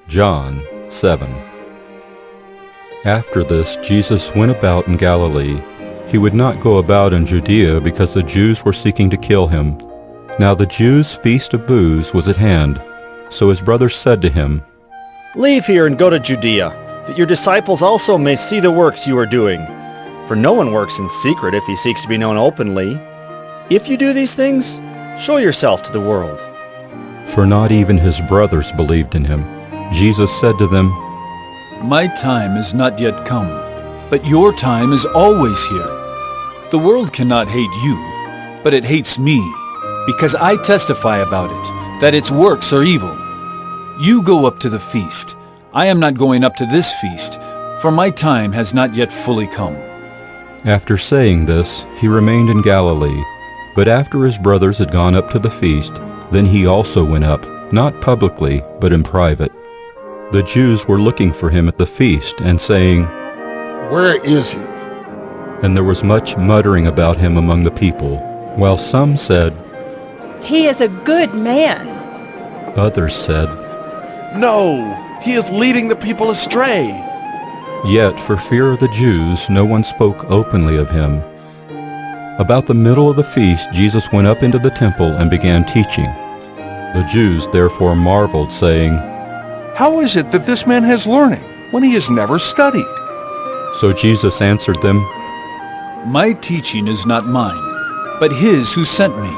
John 7. After this, Jesus went about in Galilee. He would not go about in Judea because the Jews were seeking to kill him. Now the Jews' feast of booths was at hand. So his brothers said to him, "Leave here and go to Judea, that your disciples also may see the works you are doing. For no one works in secret if he seeks to be known openly. If you do these things, show yourself to the world." For not even his brothers believed in him. Jesus said to them, My time is not yet come, but your time is always here. The world cannot hate you, but it hates me, because I testify about it, that its works are evil. You go up to the feast. I am not going up to this feast, for my time has not yet fully come. After saying this, he remained in Galilee. But after his brothers had gone up to the feast, then he also went up, not publicly, but in private. The Jews were looking for him at the feast and saying, "Where is he?" And there was much muttering about him among the people, while some said, He is a good man. others said, No, he is leading the people astray. Yet for fear of the Jews no one spoke openly of him. About the middle of the feast Jesus went up into the temple and began teaching. The Jews therefore marveled, saying, How is it that this man has learning when he has never studied? So Jesus answered them, My teaching is not mine, but his who sent me.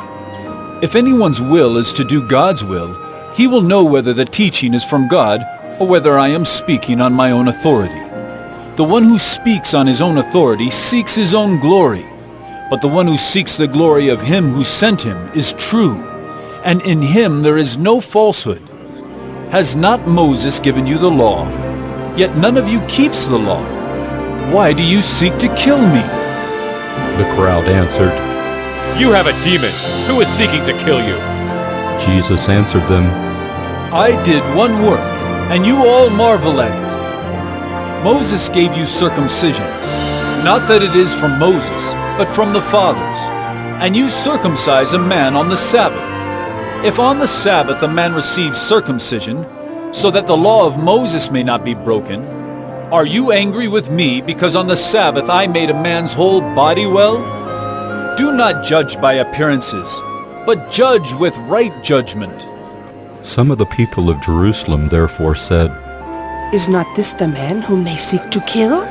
If anyone's will is to do God's will, he will know whether the teaching is from God or whether I am speaking on my own authority. The one who speaks on his own authority seeks his own glory, but the one who seeks the glory of him who sent him is true, and in him there is no falsehood. Has not Moses given you the law? Yet none of you keeps the law. Why do you seek to kill me? The crowd answered, You have a demon. Who is seeking to kill you? Jesus answered them, I did one work, and you all marvel at it. Moses gave you circumcision, not that it is from Moses, but from the fathers. And you circumcise a man on the Sabbath. If on the Sabbath a man receives circumcision, so that the law of Moses may not be broken, are you angry with me because on the Sabbath I made a man's whole body well? Do not judge by appearances, but judge with right judgment. Some of the people of Jerusalem therefore said, Is not this the man whom they seek to kill?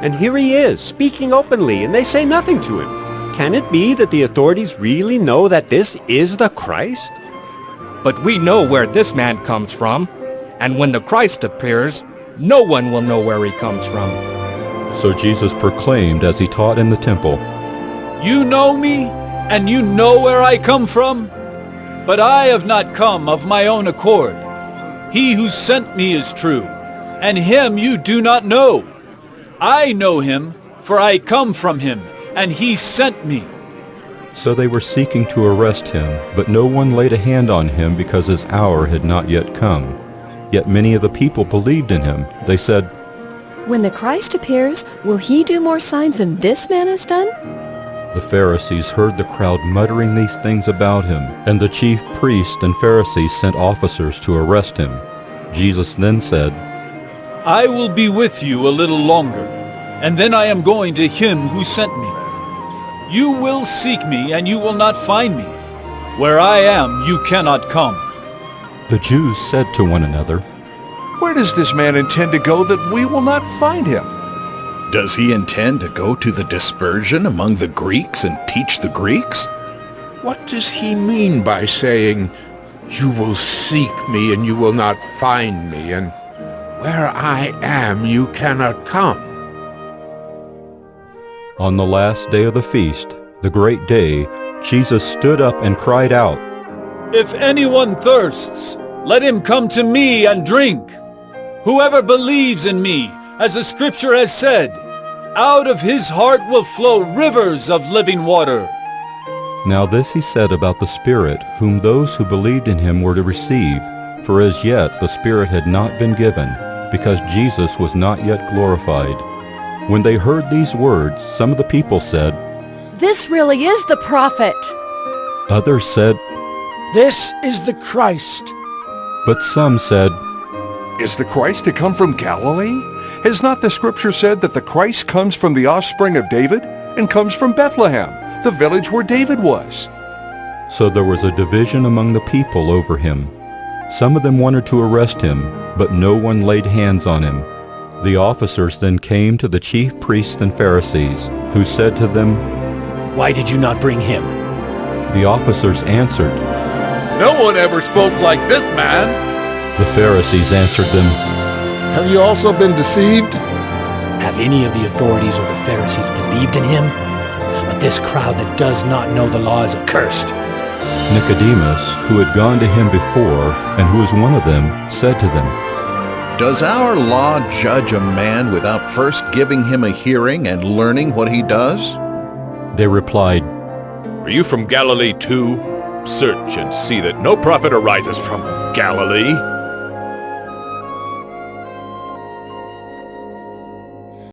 And here he is, speaking openly, and they say nothing to him. Can it be that the authorities really know that this is the Christ? But we know where this man comes from, and when the Christ appears, no one will know where he comes from. So Jesus proclaimed as he taught in the temple, You know me, and you know where I come from? But I have not come of my own accord. He who sent me is true, and him you do not know. I know him, for I come from him, and he sent me. So they were seeking to arrest him, but no one laid a hand on him because his hour had not yet come. Yet many of the people believed in him. They said, When the Christ appears, will he do more signs than this man has done? The Pharisees heard the crowd muttering these things about him, and the chief priests and Pharisees sent officers to arrest him. Jesus then said, I will be with you a little longer, and then I am going to him who sent me. You will seek me, and you will not find me. Where I am, you cannot come. The Jews said to one another, Where does this man intend to go that we will not find him? Does he intend to go to the dispersion among the Greeks and teach the Greeks? What does he mean by saying, You will seek me and you will not find me, and where I am you cannot come? On the last day of the feast, the great day, Jesus stood up and cried out, If anyone thirsts, let him come to me and drink. Whoever believes in me, as the scripture has said, out of his heart will flow rivers of living water. Now this he said about the Spirit, whom those who believed in him were to receive, for as yet the Spirit had not been given, because Jesus was not yet glorified. When they heard these words, some of the people said, This really is the prophet. Others said, This is the Christ. But some said, Is the Christ to come from Galilee? Has not the scripture said that the Christ comes from the offspring of David and comes from Bethlehem, the village where David was? So there was a division among the people over him. Some of them wanted to arrest him, but no one laid hands on him. The officers then came to the chief priests and Pharisees, who said to them, "Why did you not bring him?" The officers answered, No one ever spoke like this man. The Pharisees answered them, Have you also been deceived? Have any of the authorities or the Pharisees believed in him? But this crowd that does not know the law is accursed. Nicodemus, who had gone to him before, and who was one of them, said to them, Does our law judge a man without first giving him a hearing and learning what he does? They replied, Are you from Galilee too? Search and see that no prophet arises from Galilee.